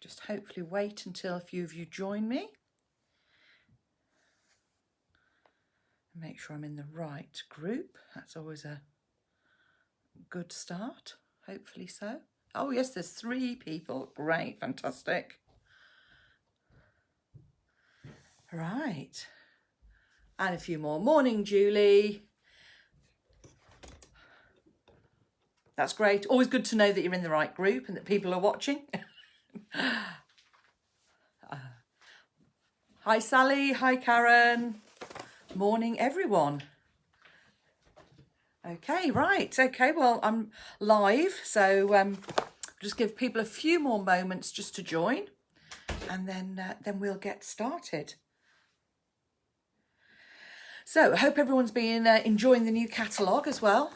just hopefully wait until a few of you join me. Make sure I'm in the right group. That's always a good start. Hopefully so. Oh yes, there's 3 people. Great, fantastic. Right. And a few more. Morning, Julie. That's great. Always good to know that you're in the right group and that people are watching. Hi, Sally. Hi, Karen. Morning, everyone. Okay, right. Okay, well, I'm live, so just give people a few more moments just to join, and then we'll get started. So I hope everyone's been enjoying the new catalogue as well.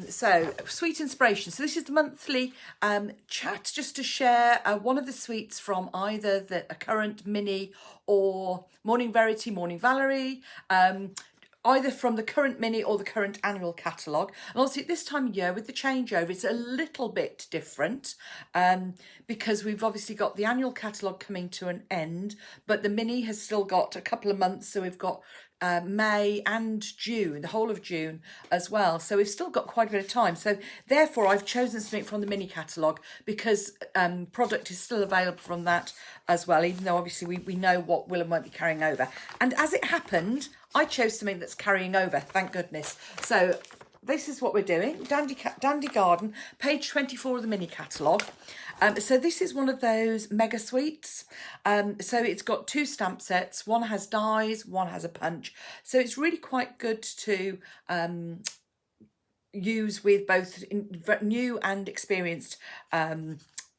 So sweet inspiration. So this is the monthly chat just to share one of the sweets from either a current mini or Morning Verity, Morning Valerie, either from the current mini or the current annual catalogue. And obviously at this time of year with the changeover, it's a little bit different because we've obviously got the annual catalogue coming to an end, but the mini has still got a couple of months. So we've got May and June, the whole of June as well. So we've still got quite a bit of time. So therefore I've chosen something from the mini catalogue because product is still available from that as well, even though obviously we know what will and won't be carrying over. And as it happened, I chose something that's carrying over, thank goodness. So this is what we're doing. Dandy Garden, page 24 of the mini catalogue. So this is one of those mega sweets. So it's got 2 stamp sets. One has dies, one has a punch. So it's really quite good to use with both new and experienced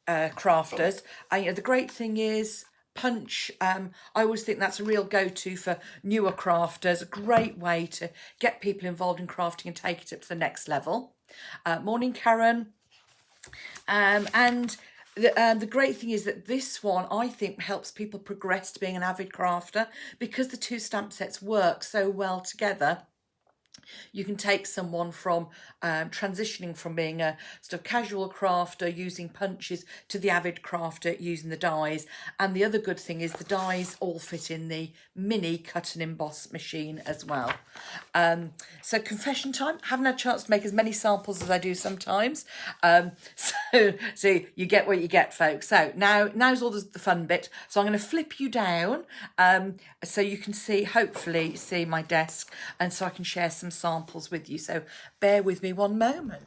crafters. And you know, the great thing is punch, I always think that's a real go-to for newer crafters, a great way to get people involved in crafting and take it up to the next level. Morning, Karen. And the great thing is that this one, I think, helps people progress to being an avid crafter because the 2 stamp sets work so well together. You can take someone from transitioning from being a sort of casual crafter using punches to the avid crafter using the dies. And the other good thing is the dies all fit in the mini cut and emboss machine as well. So confession time, haven't had a chance to make as many samples as I do sometimes. So you get what you get, folks. So now's all the fun bit. So I'm going to flip you down so you can hopefully see my desk, and so I can share some samples with you. So bear with me one moment.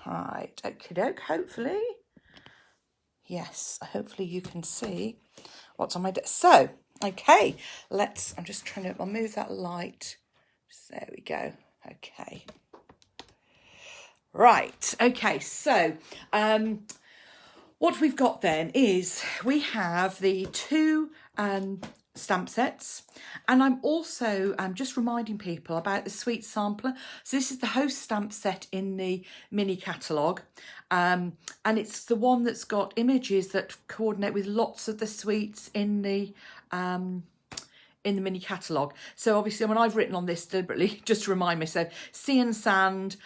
Right, okie doke, hopefully. Yes, hopefully you can see what's on my desk. So, okay, I'm just trying to, I'll move that light. There we go, okay. Right, okay, so what we've got then is we have the 2 stamp sets, and I'm also just reminding people about the sweet sampler. So this is the host stamp set in the mini catalogue, and it's the one that's got images that coordinate with lots of the sweets in the mini catalogue. So obviously when I've written on this deliberately just to remind me, so Sea and Sand,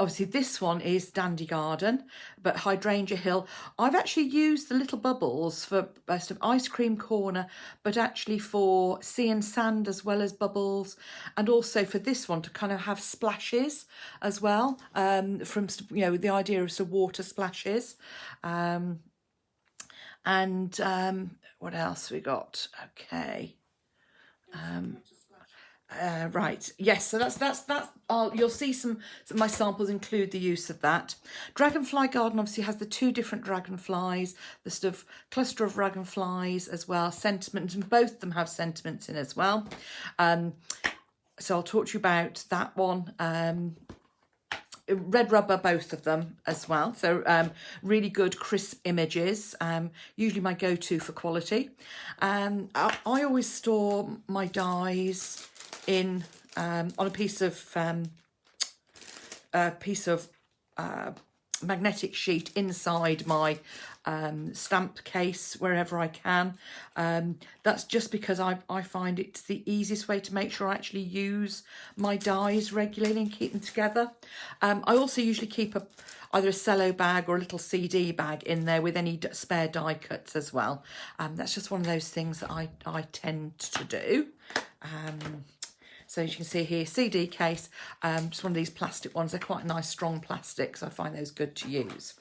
obviously this one is Dandy Garden, but Hydrangea Hill. I've actually used the little bubbles for sort of Ice Cream Corner, but actually for Sea and Sand as well as bubbles, and also for this one to kind of have splashes as well, from, you know, the idea of sort of water splashes. And what else we got? Okay. Right, yes, so that's you'll see some of my samples include the use of that. Dragonfly Garden obviously has the 2 different dragonflies, the sort of cluster of dragonflies as well, sentiment, and both of them have sentiments in as well. So I'll talk to you about that one. Red rubber, both of them as well. So really good crisp images, usually my go-to for quality. I always store my dies in on a piece of magnetic sheet inside my stamp case wherever I can. That's just because I find it's the easiest way to make sure I actually use my dies regularly and keep them together. I also usually keep either a cello bag or a little CD bag in there with any spare die cuts as well. That's just one of those things that I tend to do. So as you can see here, CD case, just one of these plastic ones. They're quite nice, strong plastics. I find those good to use.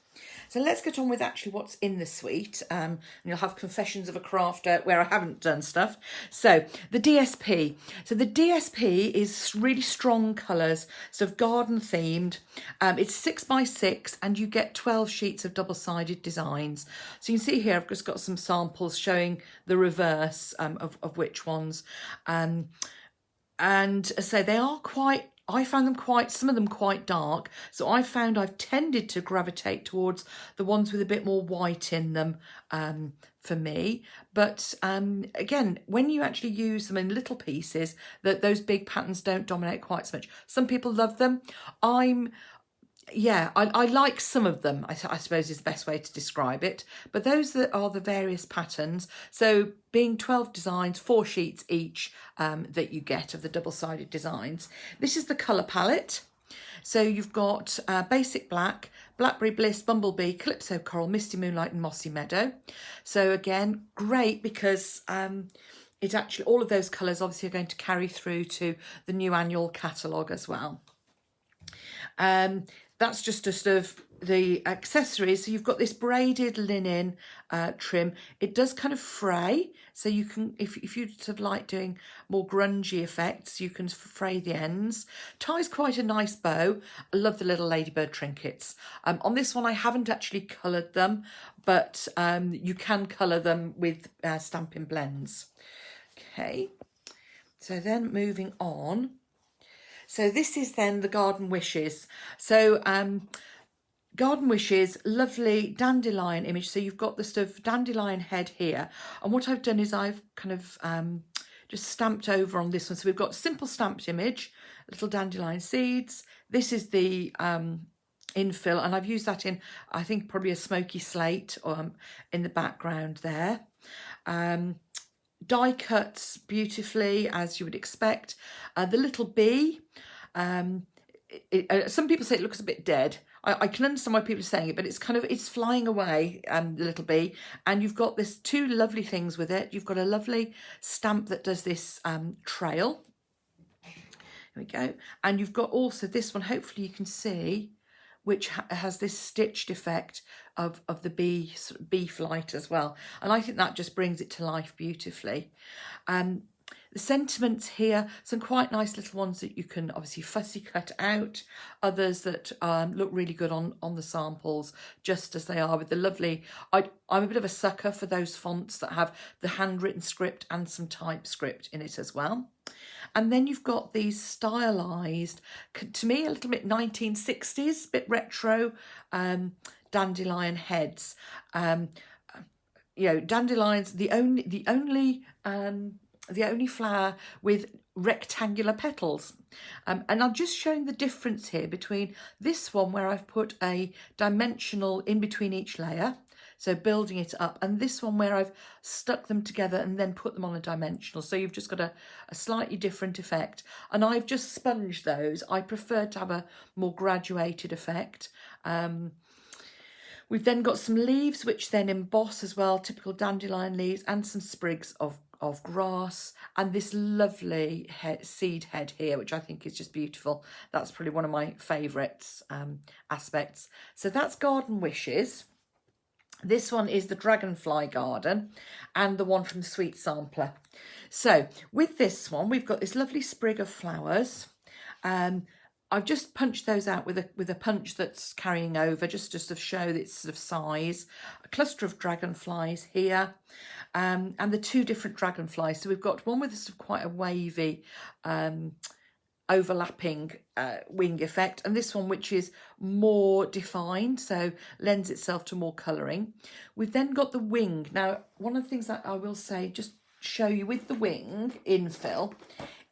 So let's get on with actually what's in the suite. And you'll have Confessions of a Crafter where I haven't done stuff. So the DSP. So the DSP is really strong colours, sort of garden themed. It's 6x6 and you get 12 sheets of double-sided designs. So you can see here I've just got some samples showing the reverse of which ones. And so they are quite, I found them quite, some of them quite dark. So I found I've tended to gravitate towards the ones with a bit more white in them for me. But again, when you actually use them in little pieces, those big patterns don't dominate quite so much. Some people love them. Yeah, I like some of them, I suppose is the best way to describe it. But those that are the various patterns, so being 12 designs, 4 sheets each that you get of the double-sided designs. This is the colour palette. So you've got Basic Black, Blackberry Bliss, Bumblebee, Calypso Coral, Misty Moonlight and Mossy Meadow. So again, great because it's actually, all of those colours obviously are going to carry through to the new annual catalogue as well. That's just sort of the accessories. So you've got this braided linen trim. It does kind of fray, so you can, if you sort of like doing more grungy effects, you can fray the ends. Ties quite a nice bow. I love the little ladybird trinkets. On this one I haven't actually coloured them, but you can colour them with Stampin' Blends. Okay, so then moving on. So this is then the Garden Wishes. So Garden Wishes, lovely dandelion image. So you've got the sort of dandelion head here. And what I've done is I've kind of just stamped over on this one. So we've got simple stamped image, little dandelion seeds. This is the infill, and I've used that in, I think, probably a smoky slate in the background there. Die cuts beautifully, as you would expect. The little bee, some people say it looks a bit dead. I can understand why people are saying it, but it's kind of, it's flying away, the little bee. And you've got this two lovely things with it. You've got a lovely stamp that does this trail. Here we go. And you've got also this one, hopefully you can see, which has this stitched effect of the bee, sort of bee flight as well. And I think that just brings it to life beautifully. The sentiments here, some quite nice little ones that you can obviously fussy cut out. Others that look really good on the samples, just as they are with the lovely, I'm a bit of a sucker for those fonts that have the handwritten script and some typescript in it as well. And then you've got these stylised, to me, a little bit 1960s, bit retro, dandelion heads. You know, dandelions, the only flower with rectangular petals. And I'm just showing the difference here between this one where I've put a dimensional in between each layer, so building it up, and this one where I've stuck them together and then put them on a dimensional. So you've just got a slightly different effect. And I've just sponged those. I prefer to have a more graduated effect. We've then got some leaves which then emboss as well, typical dandelion leaves, and some sprigs of grass, and this lovely seed head here, which I think is just beautiful. That's probably one of my favourites aspects. So that's Garden Wishes. This one is the Dragonfly Garden and the one from the Sweet Sampler. So with this one, we've got this lovely sprig of flowers. I've just punched those out with a punch that's carrying over, just to sort of show its sort of size. A cluster of dragonflies here, and the two different dragonflies. So we've got one with sort of quite a wavy, overlapping wing effect, and this one which is more defined, so lends itself to more colouring. We've then got the wing. Now, one of the things that I will say, just show you with the wing infill,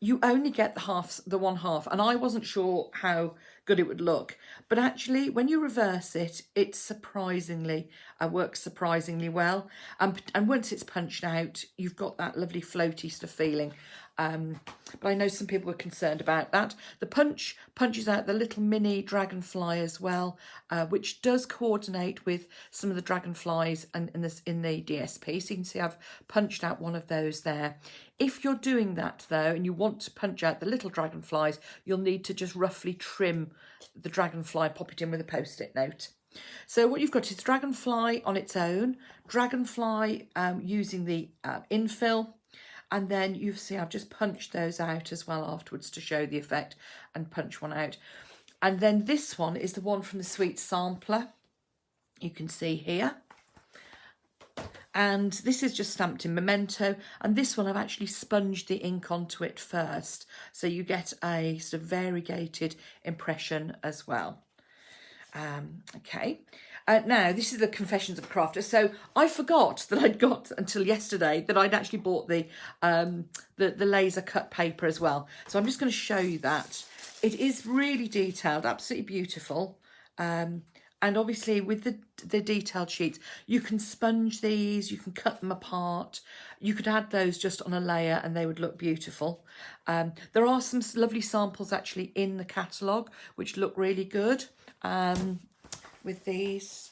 you only get the one half, and I wasn't sure how good it would look, but actually when you reverse it, it surprisingly works surprisingly well, and once it's punched out, you've got that lovely floaty sort of feeling. But I know some people were concerned about that. The punch punches out the little mini dragonfly as well, which does coordinate with some of the dragonflies and in the DSP. So you can see I've punched out one of those there. If you're doing that though, and you want to punch out the little dragonflies, you'll need to just roughly trim the dragonfly, pop it in with a post-it note. So what you've got is dragonfly on its own, dragonfly using the infill, and then you see I've just punched those out as well afterwards to show the effect, and punch one out. And then this one is the one from the Sweet Sampler, you can see here. And this is just stamped in Memento, and this one I've actually sponged the ink onto it first, so you get a sort of variegated impression as well. Okay, now this is the Confessions of a Crafter. So I forgot that I'd got until yesterday that I'd actually bought the laser cut paper as well. So I'm just going to show you that. It is really detailed, absolutely beautiful. And obviously with the detailed sheets, you can sponge these, you can cut them apart. You could add those just on a layer and they would look beautiful. There are some lovely samples actually in the catalogue, which look really good with these.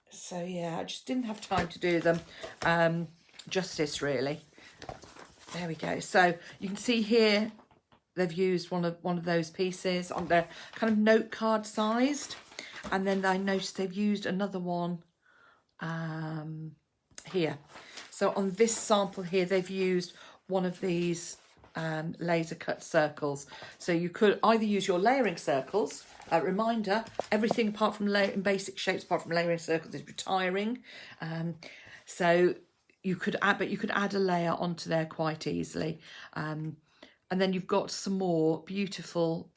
So yeah, I just didn't have time to do them justice really. There we go. So you can see here, they've used one of those pieces on their kind of note card sized, and then I noticed they've used another one here. So on this sample here, they've used one of these laser cut circles. So you could either use your layering circles. Reminder: everything apart from in basic shapes, apart from layering circles, is retiring. So you could add, but you could add a layer onto there quite easily. And then you've got some more beautiful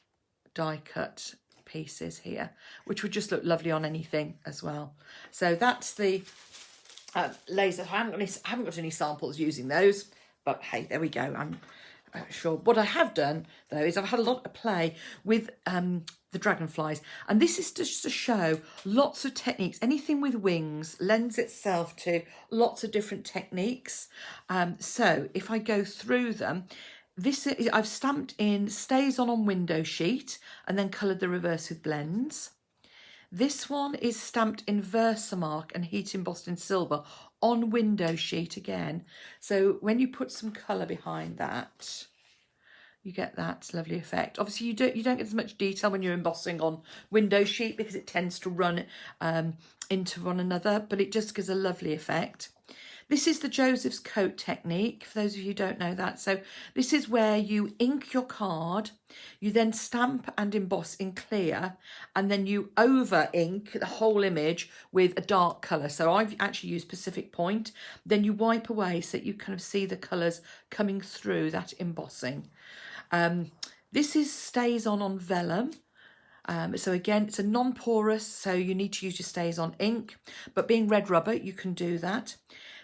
die cut pieces here, which would just look lovely on anything as well. So that's the laser. I haven't got any samples using those, but hey, there we go. I'm sure. What I have done though is I've had a lot of play with the dragonflies, and this is just to show lots of techniques. Anything with wings lends itself to lots of different techniques. So if I go through them, this is, I've stamped in stays on window sheet and then coloured the reverse with blends. This one is stamped in Versamark and heat embossed in silver on window sheet again. So when you put some colour behind that, you get that lovely effect. Obviously you don't get as much detail when you're embossing on window sheet because it tends to run into one another, but it just gives a lovely effect. This is the Joseph's coat technique, for those of you who don't know that. So this is where you ink your card, you then stamp and emboss in clear, and then you over ink the whole image with a dark colour. So I've actually used Pacific Point. Then you wipe away so that you kind of see the colours coming through that embossing. This is stays on vellum. So again, it's a non-porous, so you need to use your stays on ink, but being red rubber, you can do that.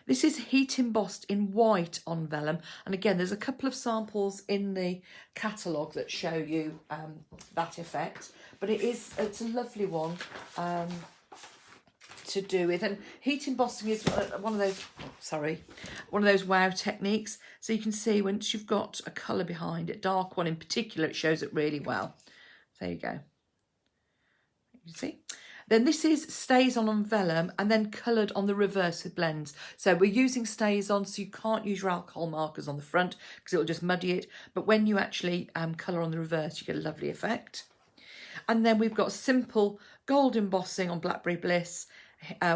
This is heat embossed in white on vellum, and again there's a couple of samples in the catalogue that show you that effect, but it's a lovely one to do with. And heat embossing is one of those wow techniques. So you can see once you've got a colour behind it, dark one in particular, it shows it really well. There you go. You see. Then this is stays on vellum and then coloured on the reverse with blends. So we're using stays on, so you can't use your alcohol markers on the front because it'll just muddy it. But when you actually colour on the reverse, you get a lovely effect. And then we've got simple gold embossing on Blackberry Bliss,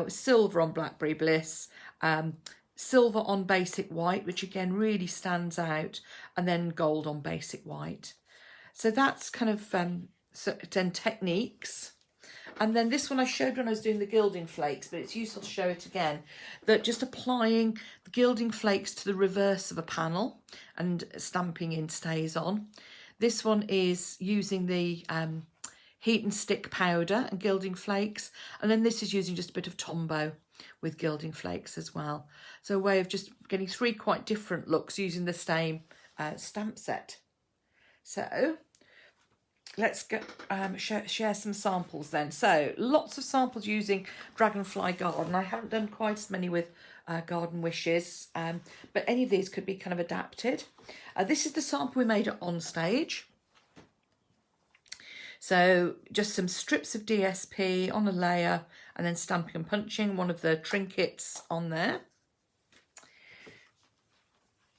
silver on Blackberry Bliss, silver on basic white, which again really stands out, and then gold on basic white. So that's kind of then techniques. And then this one I showed when I was doing the gilding flakes, but it's useful to show it again, that just applying the gilding flakes to the reverse of a panel and stamping in stays on. This one is using the heat and stick powder and gilding flakes, and then this is using just a bit of Tombow. with gilding flakes as well. So a way of just getting 3 quite different looks using the same stamp set. So let's go share some samples then. So lots of samples using Dragonfly Garden. I haven't done quite as many with Garden Wishes, but any of these could be kind of adapted. This is the sample we made at On Stage. So just some strips of DSP on a layer and then stamping and punching one of the trinkets on there.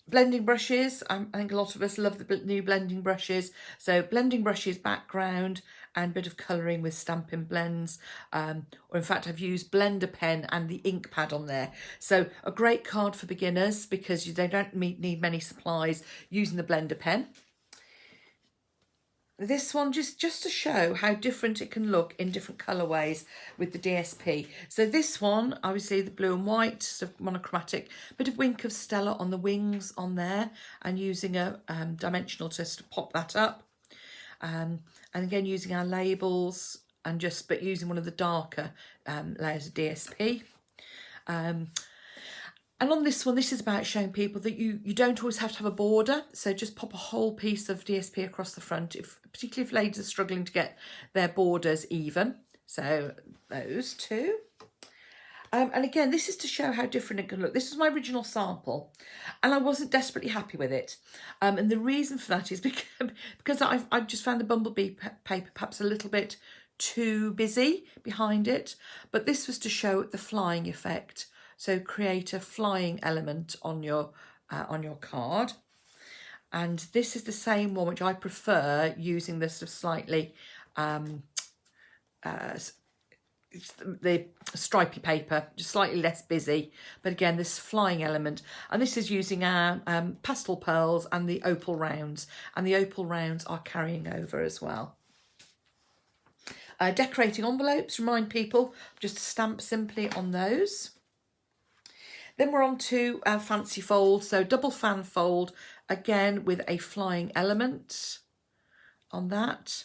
Blending brushes, I think a lot of us love the new blending brushes. So blending brushes, background and a bit of colouring with Stampin' Blends. Or in fact, I've used Blender pen and the ink pad on there. So a great card for beginners because they don't need many supplies using the Blender pen. This one just to show how different it can look in different colourways with the DSP. So this one, obviously the blue and white, sort of monochromatic, bit of Wink of Stella on the wings on there and using a dimensional to pop that up. And again using our labels and but using one of the darker layers of DSP. And on this one, this is about showing people that you don't always have to have a border. So just pop a whole piece of DSP across the front, particularly if ladies are struggling to get their borders even. So those 2. And again, this is to show how different it can look. This was my original sample and I wasn't desperately happy with it. And the reason for that is because I've just found the Bumblebee paper perhaps a little bit too busy behind it. But this was to show the flying effect. So create a flying element on your card. And this is the same one which I prefer using this sort of slightly the stripy paper, just slightly less busy. But again, this flying element. And this is using our pastel pearls and the opal rounds. And the opal rounds are carrying over as well. Decorating envelopes, remind people just to stamp simply on those. Then we're on to our fancy fold, so double fan fold, again with a flying element on that.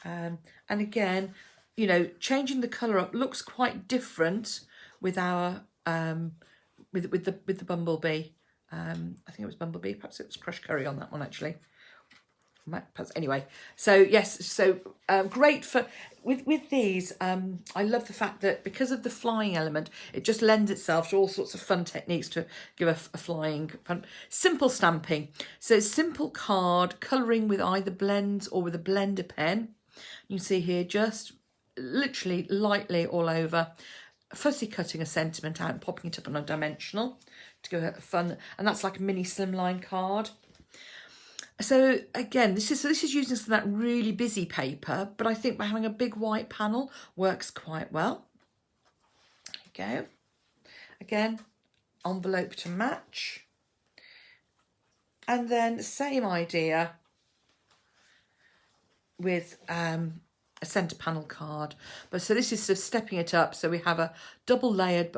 And again, you know, changing the colour up looks quite different with our with the Bumblebee. I think it was Bumblebee, perhaps it was Crushed Curry on that one actually. Anyway, so yes, so great for with these. I love the fact that because of the flying element, it just lends itself to all sorts of fun techniques to give a flying fun. Simple stamping, so simple card colouring with either blends or with a blender pen. You can see here just literally lightly all over, fussy cutting a sentiment out and popping it up on a dimensional to give it fun, and that's like a mini slimline card. So again, this is using some of that really busy paper, but I think by having a big white panel works quite well. There you go. Again, envelope to match. And then same idea with a centre panel card. But so this is sort of stepping it up. So we have a double layered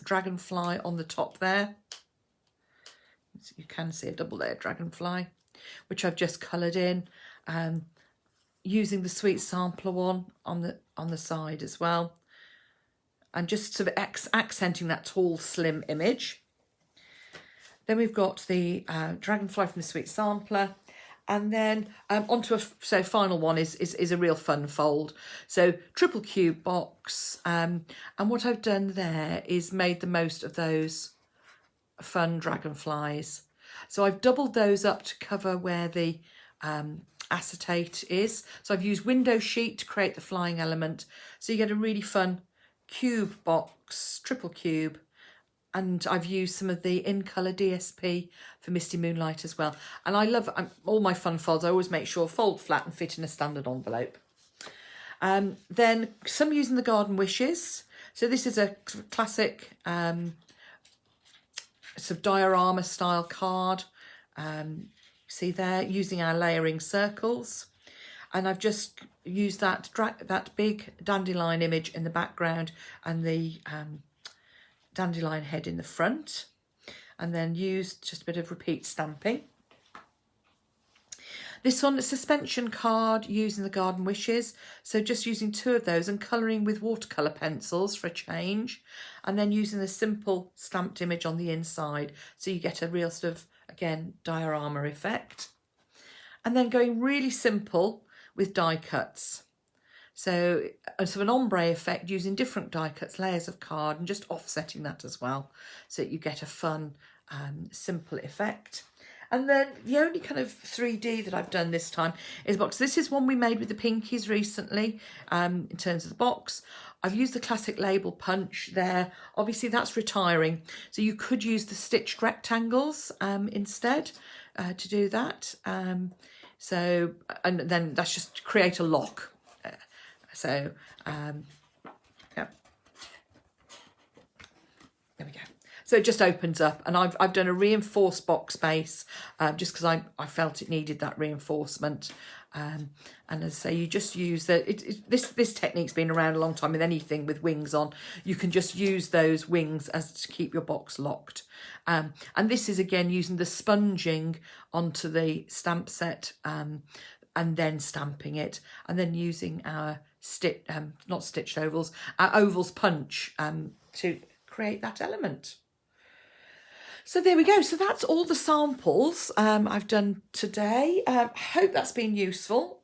dragonfly on the top there. So you can see a double layered dragonfly, which I've just coloured in, using the Sweet Sampler one on the side as well, and just sort of accenting that tall, slim image. Then we've got the dragonfly from the Sweet Sampler, and then onto final one is a real fun fold. So triple cube box, and what I've done there is made the most of those fun dragonflies. So I've doubled those up to cover where the acetate is. So I've used window sheet to create the flying element. So you get a really fun cube box, triple cube. And I've used some of the in colour DSP for Misty Moonlight as well. And I love all my fun folds. I always make sure fold flat and fit in a standard envelope. Then some using the Garden Wishes. So this is a classic sort of diorama style card. See there, using our layering circles, and I've just used that big dandelion image in the background and the dandelion head in the front, and then used just a bit of repeat stamping. This one, a suspension card using the Garden Wishes. So just using 2 of those and colouring with watercolour pencils for a change. And then using a simple stamped image on the inside. So you get a real sort of, again, diorama effect. And then going really simple with die cuts. So sort of an ombre effect using different die cuts, layers of card, and just offsetting that as well. So that you get a fun, simple effect. And then the only kind of 3D that I've done this time is box. This is one we made with the Pinkies recently, in terms of the box. I've used the classic label punch there. Obviously that's retiring. So you could use the stitched rectangles instead to do that. So, and then that's just to create a lock. Yeah, there we go. So it just opens up, and I've done a reinforced box base just because I felt it needed that reinforcement. And as I say, you just use this technique's been around a long time with anything with wings on. You can just use those wings as to keep your box locked. And this is again using the sponging onto the stamp set and then stamping it, and then using our not stitched ovals, our ovals punch to create that element. So there we go. So that's all the samples I've done today. Hope that's been useful.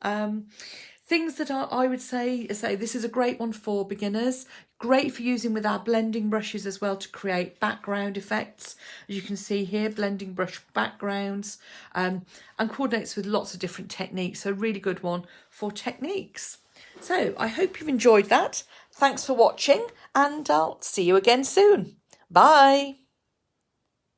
Things that I would say this is a great one for beginners. Great for using with our blending brushes as well to create background effects. As you can see here, blending brush backgrounds, and coordinates with lots of different techniques. So really good one for techniques. So I hope you've enjoyed that. Thanks for watching, and I'll see you again soon. Bye.